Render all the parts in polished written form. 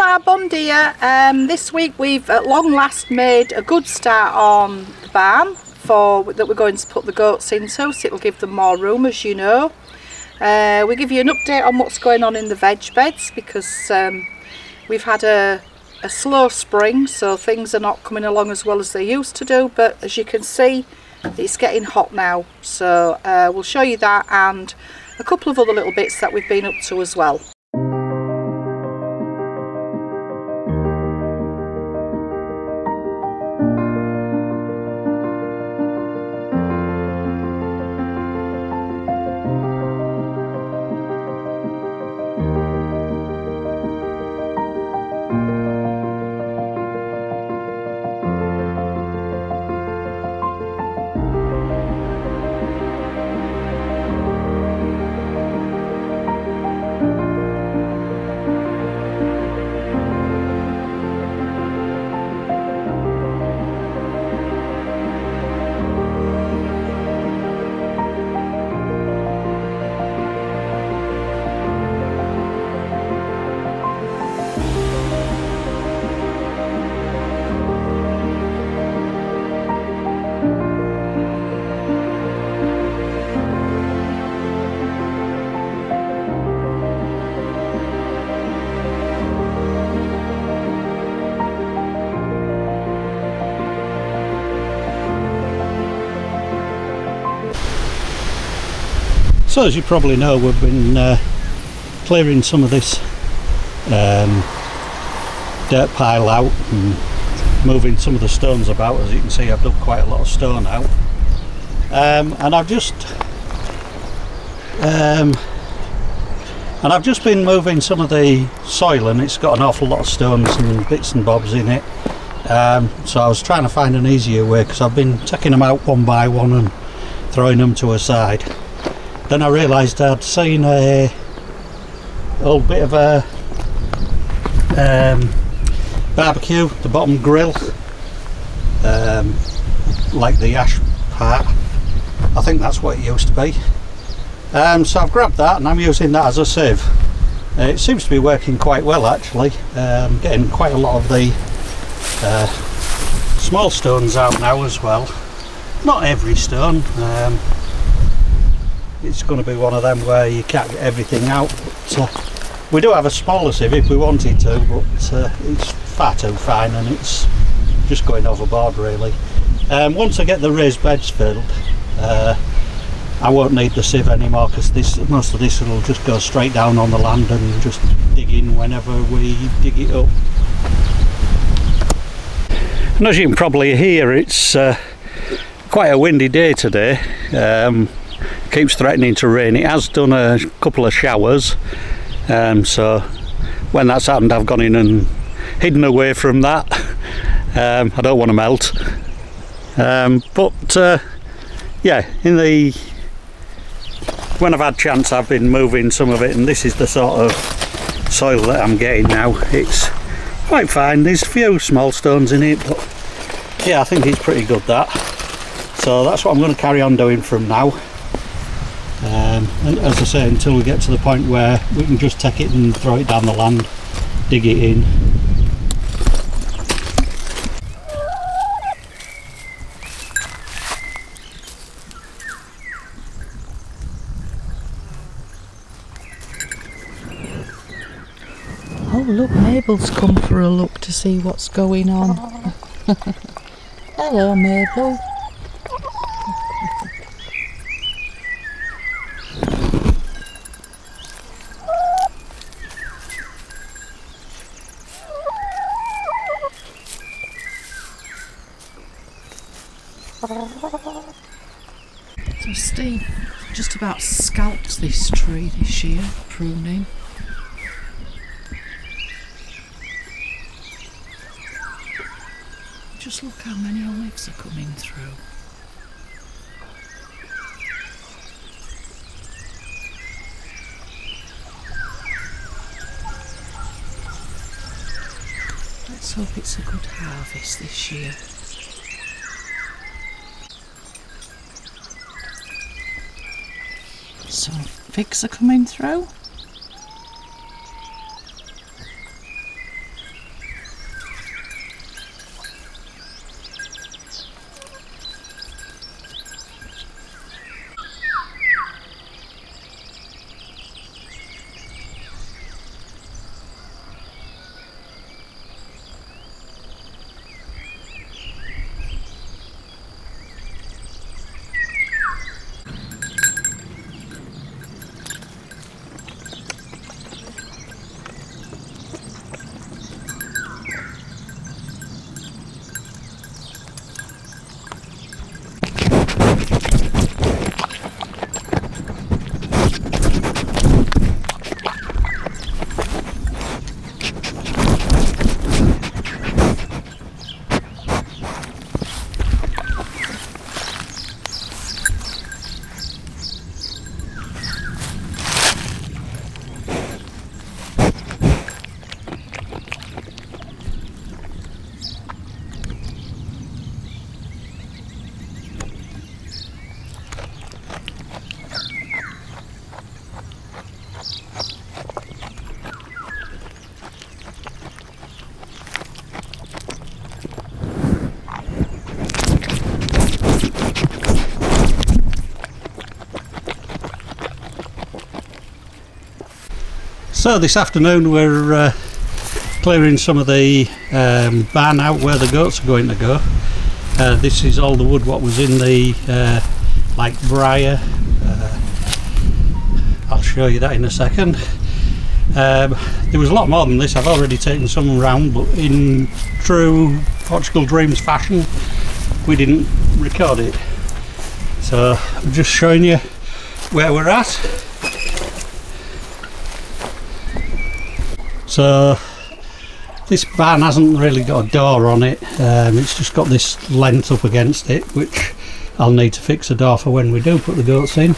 Hola, bon dia. This week we've at long last made a good start on the barn that we're going to put the goats into, so it'll give them more room, as you know. We give you an update on what's going on in the veg beds because we've had a slow spring, so things are not coming along as well as they used to do, but as you can see it's getting hot now, so we'll show you that and a couple of other little bits that we've been up to as well. So as you probably know, we've been clearing some of this dirt pile out and moving some of the stones about. As you can see, I've done quite a lot of stone out, and I've just been moving some of the soil, and it's got an awful lot of stones and bits and bobs in it. So I was trying to find an easier way, because I've been taking them out one by one and throwing them to a side. Then I realised I'd seen a old bit of a barbecue, the bottom grill, like the ash part. I think that's what it used to be. So I've grabbed that and I'm using that as a sieve. It seems to be working quite well actually. Getting quite a lot of the small stones out now as well. Not every stone. It's going to be one of them where you can't get everything out, but we do have a smaller sieve if we wanted to, but it's far too fine and it's just going overboard really. Once I get the raised beds filled, I won't need the sieve anymore, because most of this will just go straight down on the land and just dig in whenever we dig it up. And as you can probably hear, it's quite a windy day today. Keeps threatening to rain. It has done a couple of showers, so when that's happened I've gone in and hidden away from that. I don't want to melt, but yeah, when I've had chance I've been moving some of it, and this is the sort of soil that I'm getting now. It's quite fine. There's a few small stones in it, but yeah, I think it's pretty good, that. So that's what I'm going to carry on doing from now. And as I say, until we get to the point where we can just take it and throw it down the land, dig it in. Oh look, Mabel's come for a look to see what's going on. Hello Mabel. So Steve just about scalped this tree this year, pruning. Just look how many olives are coming through. Let's hope it's a good harvest this year. Some figs are coming through. So this afternoon we're clearing some of the barn out where the goats are going to go. This is all the wood what was in the like briar. I'll show you that in a second. There was a lot more than this. I've already taken some round, but in true Portugal Dreams fashion we didn't record it, so I'm just showing you where we're at. So this barn hasn't really got a door on it, it's just got this length up against it, which I'll need to fix a door for when we do put the goats in.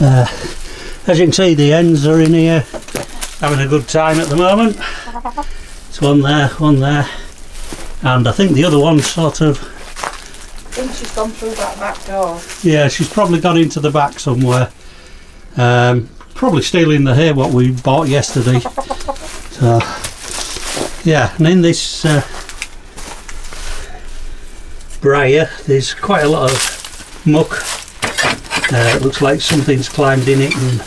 As you can see, the hens are in here having a good time at the moment. It's one there, and I think the other one's sort of... I think she's gone through that back door. Yeah, she's probably gone into the back somewhere. Probably stealing the hay what we bought yesterday. So, yeah, and in this briar there's quite a lot of muck. It looks like something's climbed in it and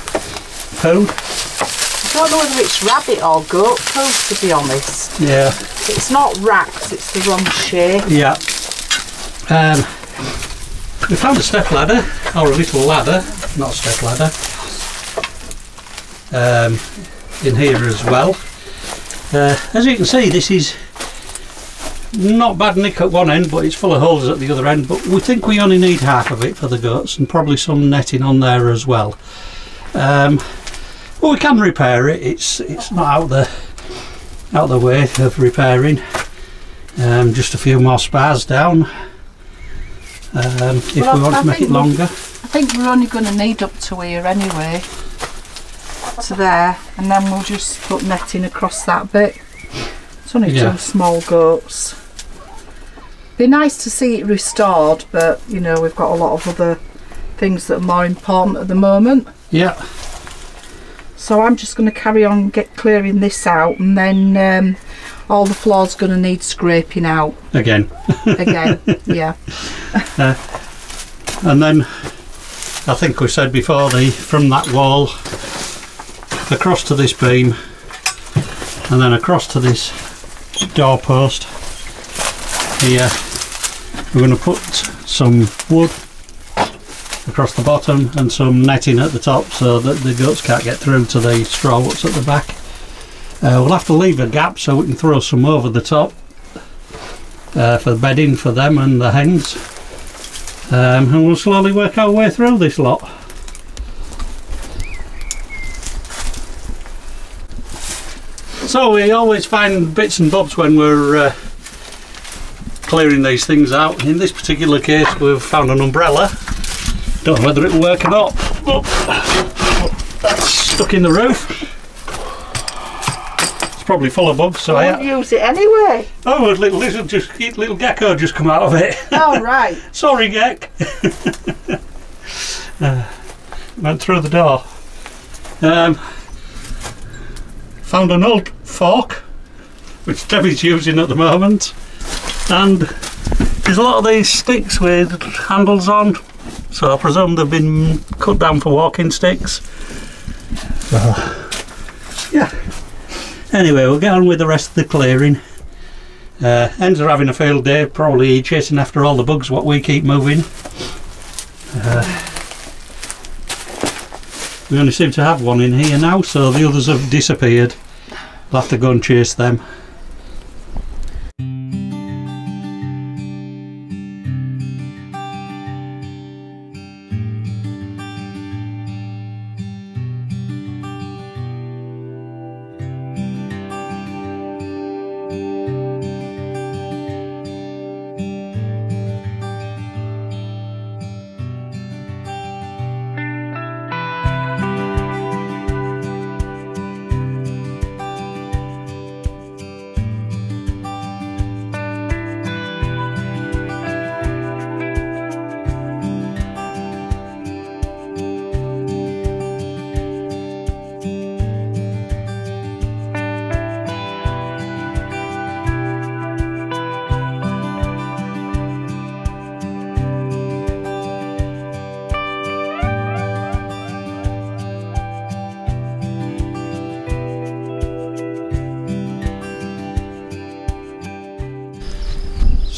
pooed. I don't know whether it's rabbit or goat poo, to be honest. Yeah. It's not racks, it's the wrong shape. Yeah. We found a step ladder, or a little ladder, not a step ladder, in here as well. As you can see, this is not bad nick at one end, but it's full of holes at the other end, but we think we only need half of it for the goats, and probably some netting on there as well. Well, we can repair it. It's not out the way of repairing. Just a few more spars down if we want to make it longer. I think we're only going to need up to here anyway, to there, and then we'll just put netting across that bit. It's only two small goats. Be nice to see it restored, but you know, we've got a lot of other things that are more important at the moment. Yeah. So I'm just going to carry on clearing this out, and then all the floor's going to need scraping out. Again, yeah. And then, I think we said before, from that wall across to this beam, and then across to this doorpost here, we're going to put some wood across the bottom and some netting at the top so that the goats can't get through to the straw what's at the back. We'll have to leave a gap so we can throw some over the top for bedding for them and the hens, and we'll slowly work our way through this lot. So we always find bits and bobs when we're clearing these things out. In this particular case we've found an umbrella. Don't know whether it'll work or not. Oh, that's stuck in the roof. It's probably full of bugs, so I won't use it anyway. Oh, a little gecko just come out of it. Oh right. Sorry, Gek. Went through the door. Found an old fork, which Debbie's using at the moment, and there's a lot of these sticks with handles on. So I presume they've been cut down for walking sticks. So, yeah. Anyway, we'll get on with the rest of the clearing. Hens are having a field day, probably chasing after all the bugs what we keep moving. We only seem to have one in here now, so the others have disappeared. We'll have to go and chase them.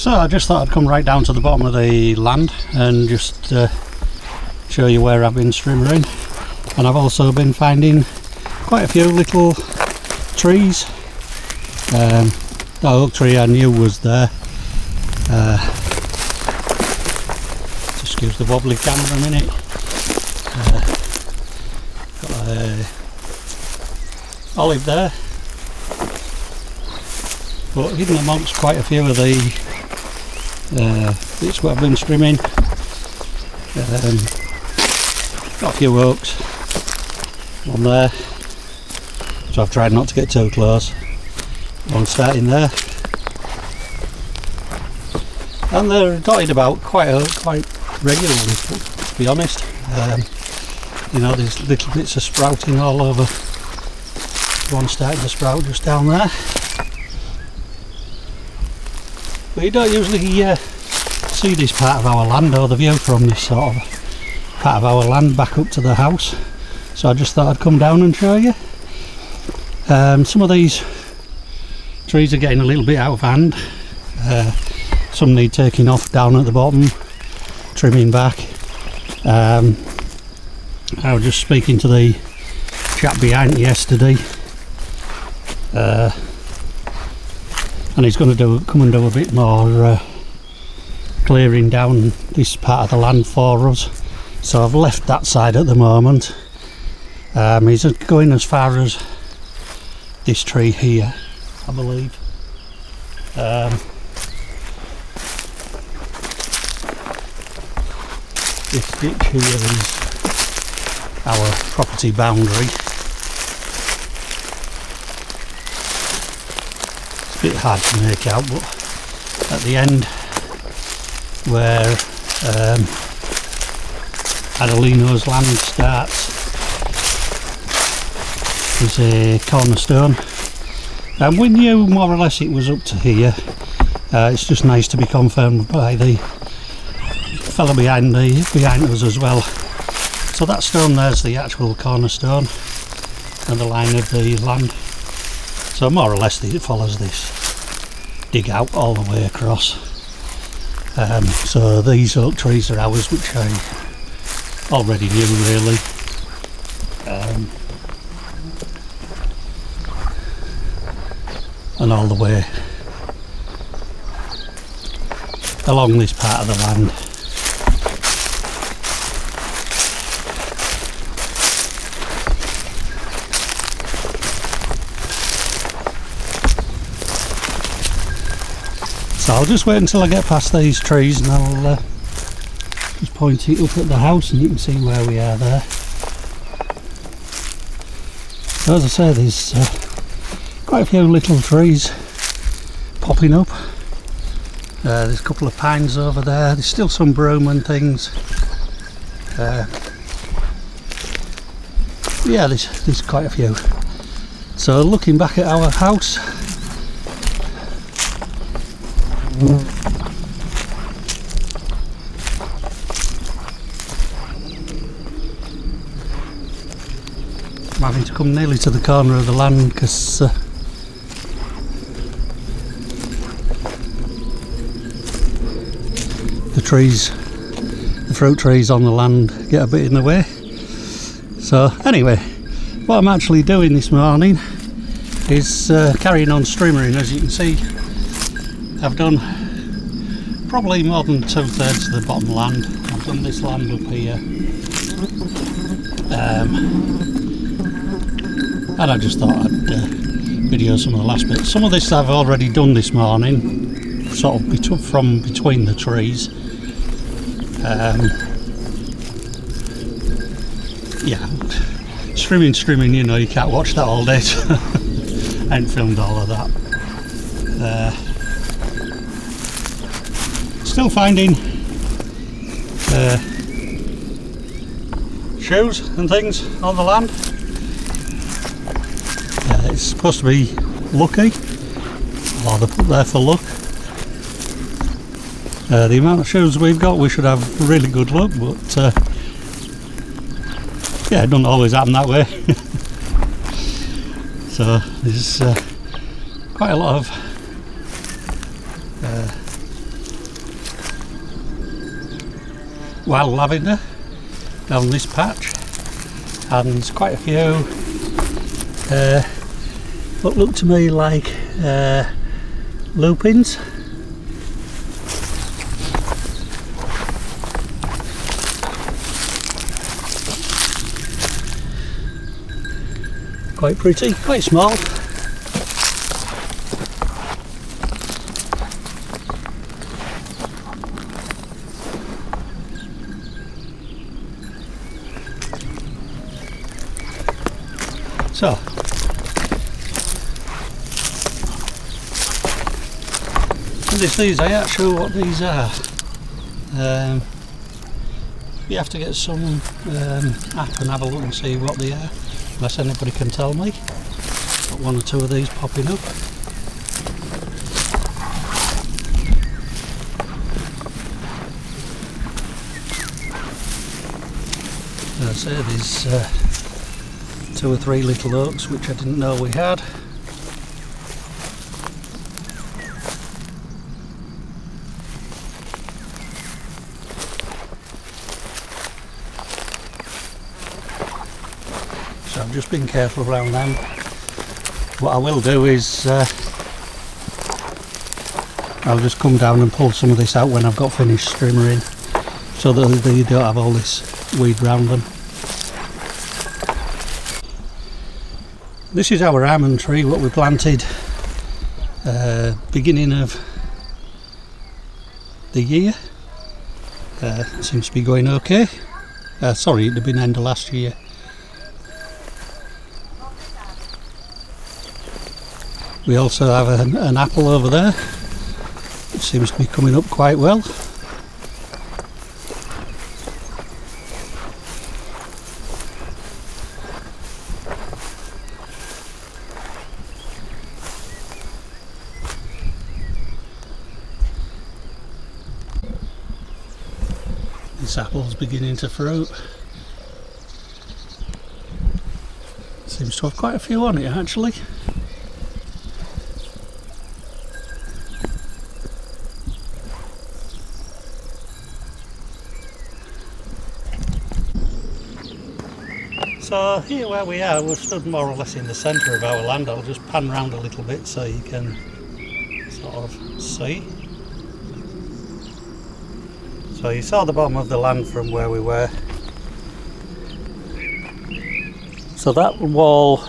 So I just thought I'd come right down to the bottom of the land and just show you where I've been streamering. And I've also been finding quite a few little trees. The oak tree I knew was there. Just excuse the wobbly camera a minute. Got a olive there. But hidden amongst quite a few of the bits where I've been streaming, got a few oaks on there, so I've tried not to get too close. One starting there, and they're dotted about quite regularly, to be honest. You know, there's little bits of sprouting all over. One starting to sprout just down there. But you don't usually see this part of our land or the view from this sort of part of our land back up to the house, so I just thought I'd come down and show you. Some of these trees are getting a little bit out of hand. Some need taking off down at the bottom, trimming back. I was just speaking to the chap behind yesterday, and he's going to come and do a bit more clearing down this part of the land for us. So I've left that side at the moment. He's going as far as this tree here, I believe. This ditch here is our property boundary. It's a bit hard to make out, but at the end where Adelino's land starts is a cornerstone, and we knew more or less it was up to here. It's just nice to be confirmed by the fella behind us as well. So that stone there's the actual cornerstone and the line of the land. So more or less it follows this dig out all the way across. So these oak trees are ours, which I already knew really. And all the way along this part of the land. So I'll just wait until I get past these trees and I'll just point it up at the house and you can see where we are there. So as I say, there's quite a few little trees popping up. There's a couple of pines over there. There's still some broom and things. Yeah, there's quite a few. So looking back at our house, I'm having to come nearly to the corner of the land because the fruit trees on the land get a bit in the way. So anyway, what I'm actually doing this morning is carrying on streamering. As you can see, I've done probably more than 2/3 of the bottom land. I've done this land up here, and I just thought I'd video some of the last bits. Some of this I've already done this morning, sort of from between the trees. Yeah, streaming, you know, you can't watch that all day. So I ain't filmed all of that. Still finding shoes and things on the land. It's supposed to be lucky, or they're put there for luck. The amount of shoes we've got, we should have really good luck, but yeah, it doesn't always happen that way. So there's quite a lot of wild lavender down this patch, and there's quite a few what look to me like lupins. Quite pretty, quite small. So, these I ain't sure what these are. You have to get some app and have a look and see what they are, unless anybody can tell me. Got one or two of these popping up. As I say, there's 2 or 3 little oaks which I didn't know we had. So I've just been careful around them. What I will do is I'll just come down and pull some of this out when I've got finished streamering, so that they don't have all this weed round them. This is our almond tree, what we planted beginning of the year. Seems to be going okay. Sorry, it'd have been end of last year. We also have an apple over there, which seems to be coming up quite well. This apple's beginning to fruit. Seems to have quite a few on it actually. So here where we are, we're stood more or less in the centre of our land. I'll just pan round a little bit so you can sort of see. So you saw the bottom of the land from where we were. So that wall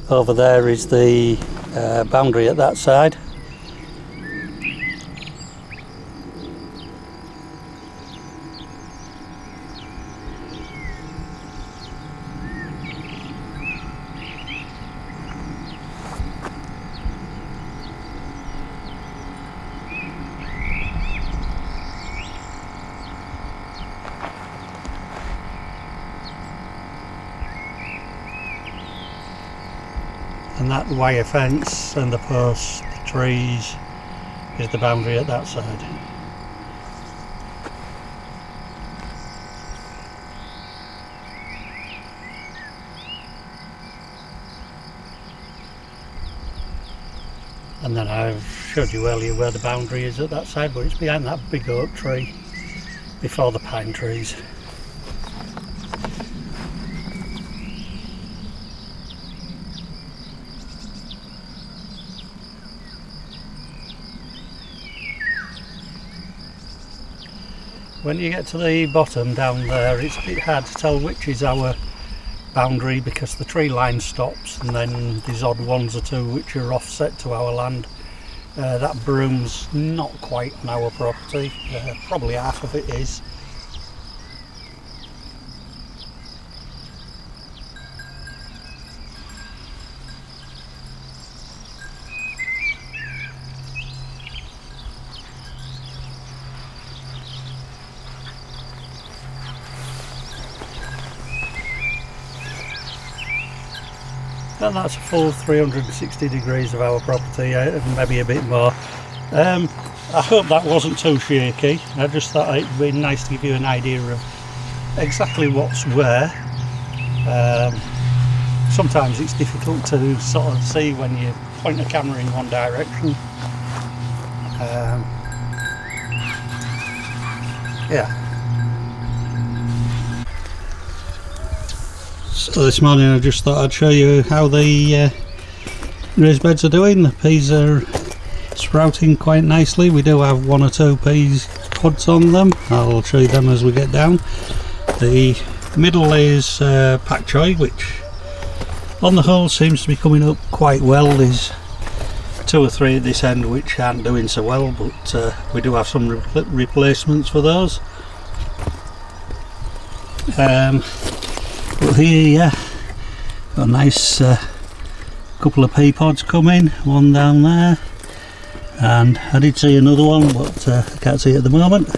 over there is the boundary at that side. And that wire fence and the posts, the trees, is the boundary at that side. And then I've showed you earlier where the boundary is at that side, but it's behind that big oak tree, before the pine trees. When you get to the bottom down there, it's a bit hard to tell which is our boundary because the tree line stops and then there's odd ones or two which are offset to our land. That broom's not quite on our property, probably half of it is. And that's a full 360 degrees of our property, maybe a bit more. I hope that wasn't too shaky. I just thought it'd be nice to give you an idea of exactly what's where. Sometimes it's difficult to sort of see when you point a camera in one direction. Yeah. So this morning I just thought I'd show you how the raised beds are doing. The peas are sprouting quite nicely. We do have 1 or 2 peas pods on them. I'll show you them as we get down. The middle is pak choy, which on the whole seems to be coming up quite well. There's 2 or 3 at this end which aren't doing so well, but we do have some replacements for those. But here, yeah, got a nice couple of pea pods coming, one down there, and I did see another one, but I can't see it at the moment.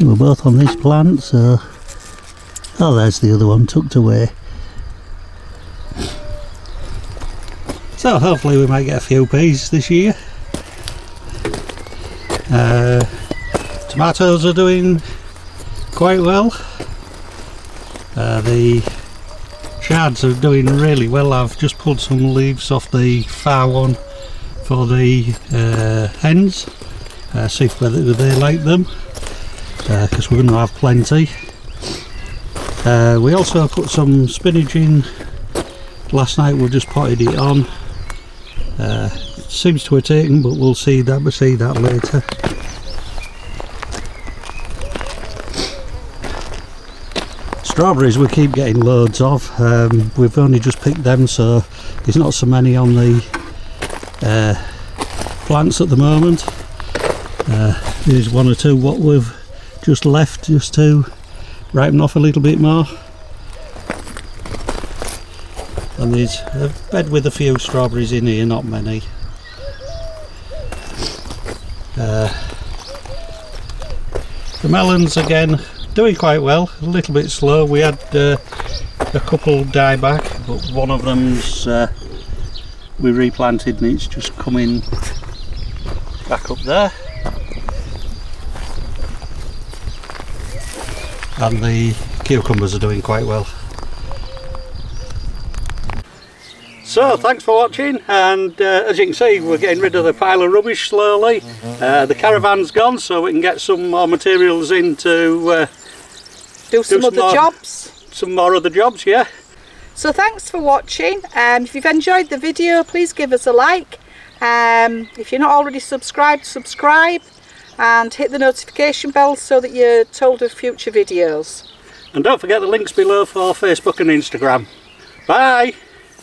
We're both on this plant, so oh, there's the other one tucked away. So hopefully we might get a few peas this year. Tomatoes are doing quite well. The chards are doing really well. I've just pulled some leaves off the far one for the hens, see whether they like them, because we're going to have plenty. We also put some spinach in last night. We just potted it on. It seems to have taken, but we'll see that later. Strawberries we keep getting loads of. We've only just picked them, so there's not so many on the plants at the moment. There's 1 or 2 what we've just left just to ripen off a little bit more. And there's a bed with a few strawberries in here, not many. The melons again doing quite well, a little bit slow. We had a couple die back, but one of them's we replanted and it's just coming back up there. And the cucumbers are doing quite well. So thanks for watching, and as you can see we're getting rid of the pile of rubbish slowly. The caravan's gone, so we can get some more materials in to do some other jobs. Some more other jobs, yeah. So thanks for watching. If you've enjoyed the video, please give us a like. If you're not already subscribed, subscribe and hit the notification bell so that you're told of future videos. And don't forget the links below for Facebook and Instagram. Bye!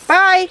Bye!